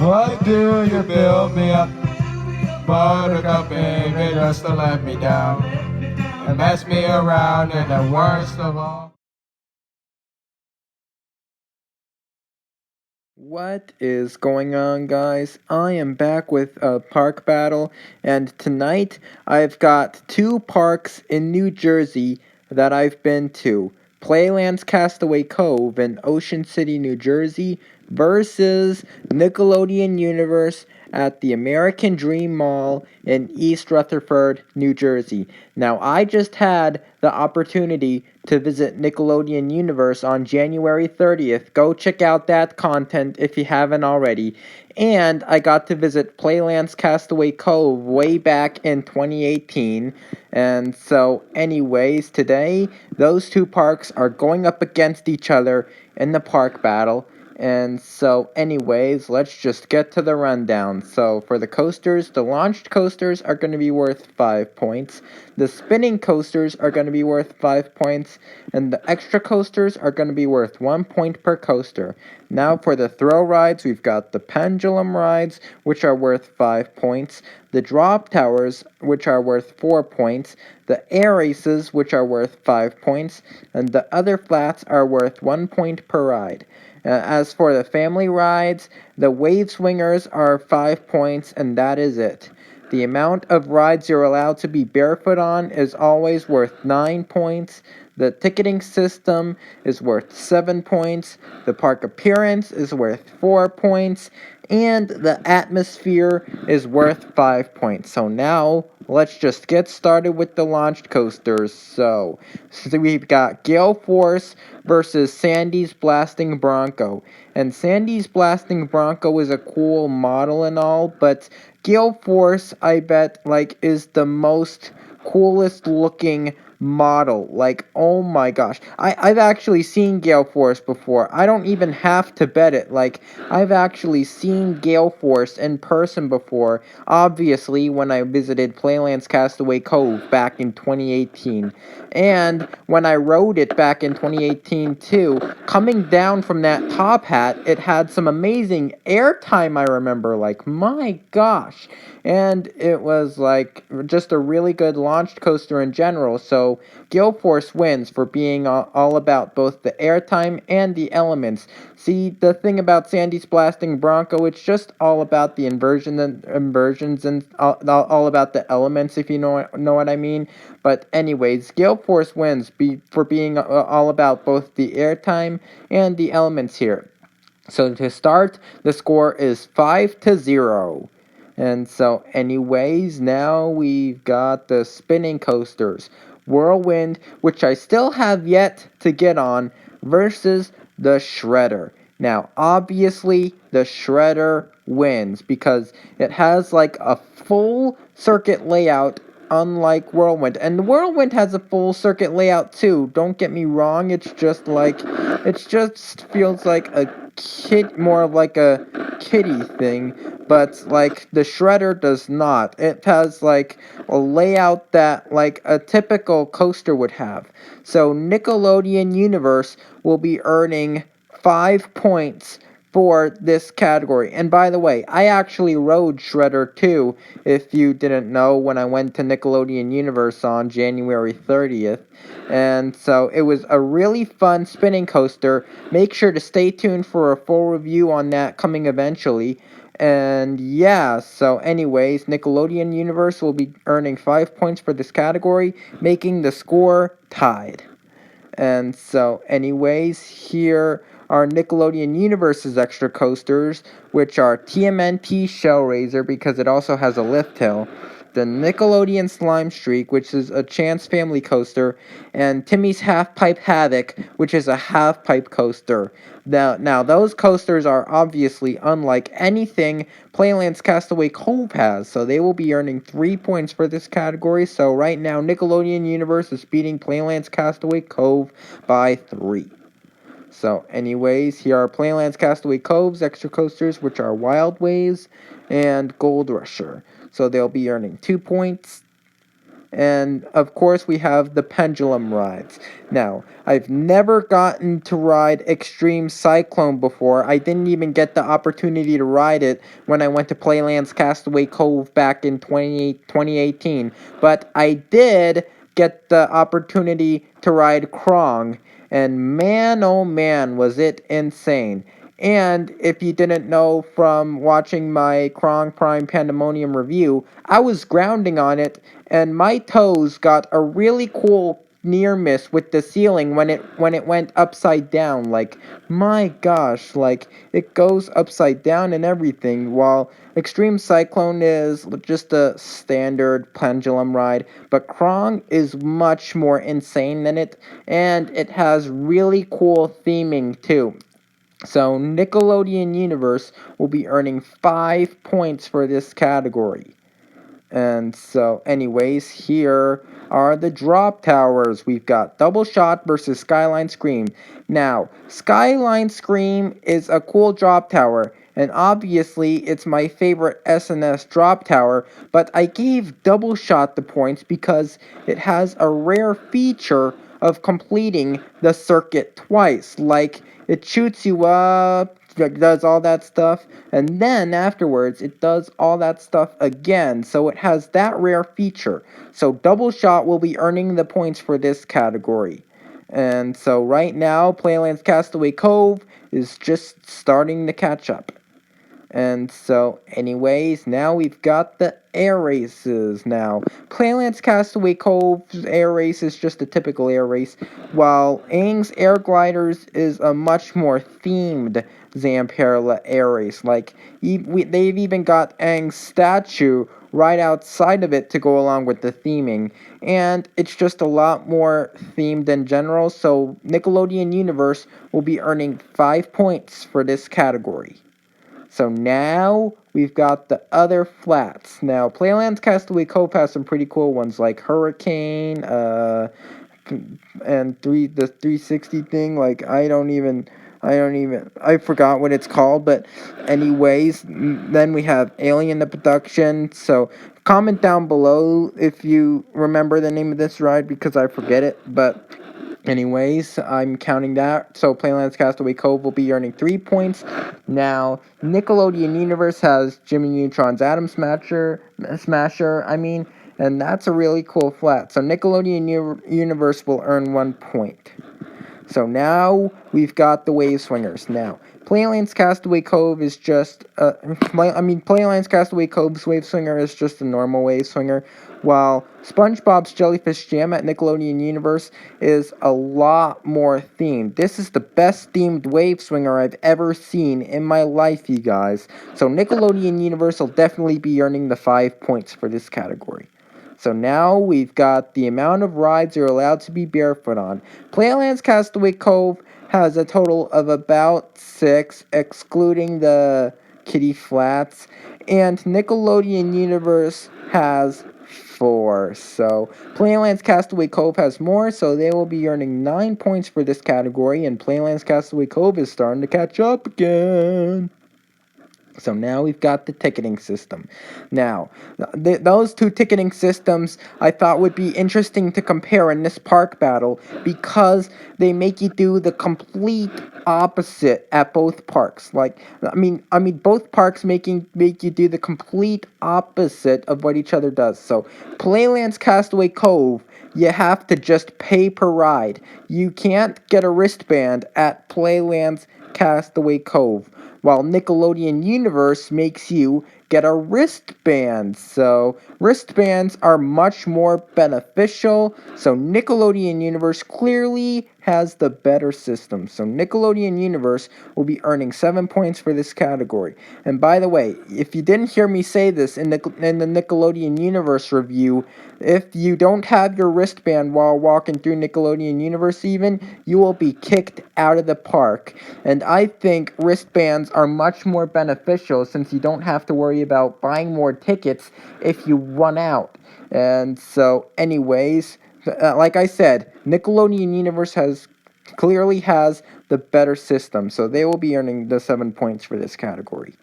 Why do you build me up? Buttercup, baby, just to let me down and mess me around, and the worst of all. What is going on, guys? I am back with a park battle, and tonight I've got two parks in New Jersey that I've been to. Playland's Castaway Cove in Ocean City, New Jersey versus Nickelodeon Universe at the American Dream Mall in East Rutherford, New Jersey. Now, I just had the opportunity to visit Nickelodeon Universe on January 30th. Go check out that content if you haven't already. And I got to visit Playland's Castaway Cove way back in 2018. And so, anyways, today, those two parks are going up against each other in the park battle. And so, anyways, let's just get to the rundown. So, for the coasters, the launched coasters are going to be worth 5 points. The spinning coasters are going to be worth 5 points. And the extra coasters are going to be worth 1 point per coaster. Now, for the thrill rides, we've got the Pendulum rides, which are worth 5 points. The drop towers, which are worth 4 points. The air races, which are worth 5 points. And the other flats are worth 1 point per ride. As for the family rides, the wave swingers are 5 points, and that is it. The amount of rides you're allowed to be barefoot on is always worth 9 points. The ticketing system is worth 7 points. The park appearance is worth 4 points. And the atmosphere is worth 5 points. So now, let's just get started with the launched coasters. So we've got Gale Force versus Sandy's Blasting Bronco. And Sandy's Blasting Bronco is a cool model and all, but Gale Force, I bet, is the most coolest looking model. Oh my gosh. I've actually seen Gale Force before. I don't even have to bet it. I've actually seen Gale Force in person before. Obviously, when I visited Playland's Castaway Cove back in 2018. And when I rode it back in 2018 too, coming down from that top hat, it had some amazing airtime, I remember. My gosh. And it was just a really good launched coaster in general. So Gale Force wins for being all about both the airtime and the elements. See, the thing about Sandy's Blasting Bronco, it's just all about the inversions and all about the elements, if you know what I mean. But anyways, Gale Force wins for being all about both the airtime and the elements here. So to start, the score is 5-0. And so, anyways, now we've got the spinning coasters. Whirlwind, which I still have yet to get on, versus the Shredder. Now, obviously, the Shredder wins because it has a full circuit layout, unlike Whirlwind. And the Whirlwind has a full circuit layout too. Don't get me wrong, it just feels like a more of a kiddie thing, but the Shredder does not. It has a layout that a typical coaster would have. So Nickelodeon Universe will be earning 5 points for this category. And by the way, I actually rode Shredder too, if you didn't know, when I went to Nickelodeon Universe on January 30th. And so it was a really fun spinning coaster. Make sure to stay tuned for a full review on that coming eventually. And yeah, so anyways, Nickelodeon Universe will be earning 5 points for this category, making the score tied. And so, anyways, here are Nickelodeon Universe's extra coasters, which are TMNT Shellraiser, because it also has a lift hill, the Nickelodeon Slime Streak, which is a Chance Family coaster, and Timmy's Half Pipe Havoc, which is a half pipe coaster. Now, those coasters are obviously unlike anything Playland's Castaway Cove has, so they will be earning 3 points for this category. So right now, Nickelodeon Universe is beating Playland's Castaway Cove by 3. So, anyways, here are Playland's Castaway Cove's extra coasters, which are Wild Waves and Gold Rusher. So they'll be earning 2 points. And of course, we have the Pendulum rides. Now, I've never gotten to ride Extreme Cyclone before. I didn't even get the opportunity to ride it when I went to Playland's Castaway Cove back in 2018. But I did get the opportunity to ride Krong. And man, oh man, was it insane. And if you didn't know from watching my Krong Prime Pandemonium review, I was grounding on it, and my toes got a really cool near miss with the ceiling when it went upside down. Like, my gosh, like it goes upside down and everything. While Extreme Cyclone is just a standard pendulum ride, but Krong is much more insane than it, and it has really cool theming too. So Nickelodeon Universe will be earning 5 points for this category. And so, anyways, here are the drop towers. We've got Double Shot versus Skyline Scream. Now, Skyline Scream is a cool drop tower, and obviously it's my favorite SNS drop tower, but I gave Double Shot the points because it has a rare feature of completing the circuit twice. Like, it shoots you up, does all that stuff, and then afterwards it does all that stuff again, so it has that rare feature. So Double Shot will be earning the points for this category. And so right now, Playland's Castaway Cove is just starting to catch up. And so, anyways, now we've got the air races now. Playland's Castaway Cove's air race is just a typical air race, while Aang's Air Gliders is a much more themed Zamperla air race. Like, they've even got Aang's statue right outside of it to go along with the theming. And it's just a lot more themed in general, so Nickelodeon Universe will be earning 5 points for this category. So now we've got the other flats. Now, Playland's Castaway Cove has some pretty cool ones like Hurricane, and the 360 thing. Like, I forgot what it's called. But anyways, then we have Alien the Production. So comment down below if you remember the name of this ride because I forget it. But anyways, I'm counting that. So Playland's Castaway Cove will be earning 3 points. Now, Nickelodeon Universe has Jimmy Neutron's Atom Smasher, and that's a really cool flat. So Nickelodeon Universe will earn 1 point. So now we've got the Wave Swingers. Now, Playland's Castaway Cove is just, Playland's Castaway Cove's Wave Swinger is just a normal Wave Swinger, while SpongeBob's Jellyfish Jam at Nickelodeon Universe is a lot more themed. This is the best themed Wave Swinger I've ever seen in my life, you guys. So Nickelodeon Universe will definitely be earning the 5 points for this category. So now we've got the amount of rides you're allowed to be barefoot on. Playland's Castaway Cove has a total of about 6, excluding the Kiddie Flats, and Nickelodeon Universe has 4. So Playland's Castaway Cove has more, so they will be earning 9 points for this category, and Playland's Castaway Cove is starting to catch up again. So now we've got the ticketing system. Now, those two ticketing systems I thought would be interesting to compare in this park battle because they make you do the complete opposite at both parks. Like, both parks make you do the complete opposite of what each other does. So, Playland's Castaway Cove, you have to just pay per ride. You can't get a wristband at Playland's Castaway Cove, while Nickelodeon Universe makes you get a wristband. So wristbands are much more beneficial. So Nickelodeon Universe clearly has the better system. So Nickelodeon Universe will be earning 7 points for this category. And by the way, if you didn't hear me say this in the Nickelodeon Universe review, if you don't have your wristband while walking through Nickelodeon Universe even, you will be kicked out of the park. And I think wristbands are much more beneficial since you don't have to worry about buying more tickets if you run out. And so, anyways, like I said, Nickelodeon Universe clearly has the better system, so they will be earning the 7 points for this category.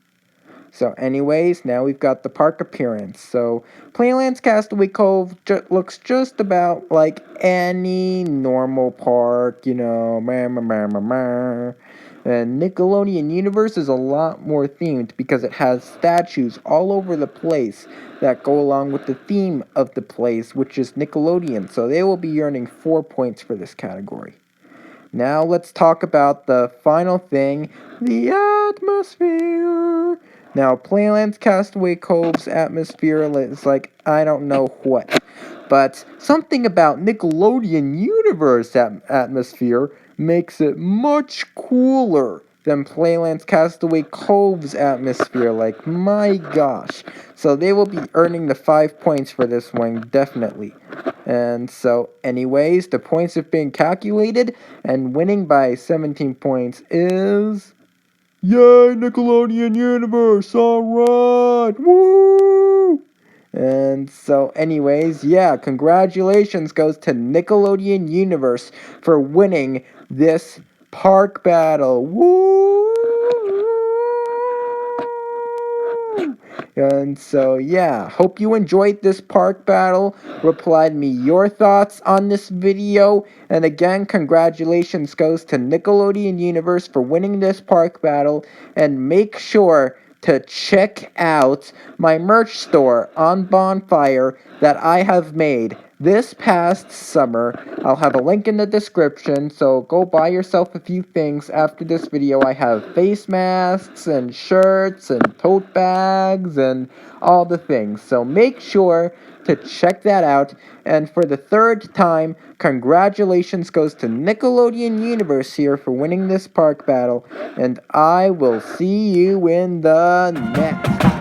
So anyways, now we've got the park appearance. So Playland's Castaway Cove looks just about like any normal park, you know. And Nickelodeon Universe is a lot more themed because it has statues all over the place that go along with the theme of the place, which is Nickelodeon. So they will be earning 4 points for this category. Now let's talk about the final thing, the atmosphere. Now, Playland's Castaway Cove's atmosphere is like, I don't know what. But something about Nickelodeon Universe atmosphere makes it much cooler than Playland's Castaway Cove's atmosphere. Like, my gosh. So they will be earning the 5 points for this one, definitely. And so, anyways, the points have been calculated, and winning by 17 points is... Yay, Nickelodeon Universe! Alright! Woo! And so, anyways, yeah, congratulations goes to Nickelodeon Universe for winning this park battle. Woo! And so, yeah, hope you enjoyed this park battle. Reply to me your thoughts on this video. And again, congratulations goes to Nickelodeon Universe for winning this park battle. And make sure to check out my merch store on Bonfire that I have made this past summer. I'll have a link in the description, so go buy yourself a few things after this video. I have face masks and shirts and tote bags and all the things. So make sure to check that out. And for the third time, congratulations goes to Nickelodeon Universe here for winning this park battle. And I will see you in the next.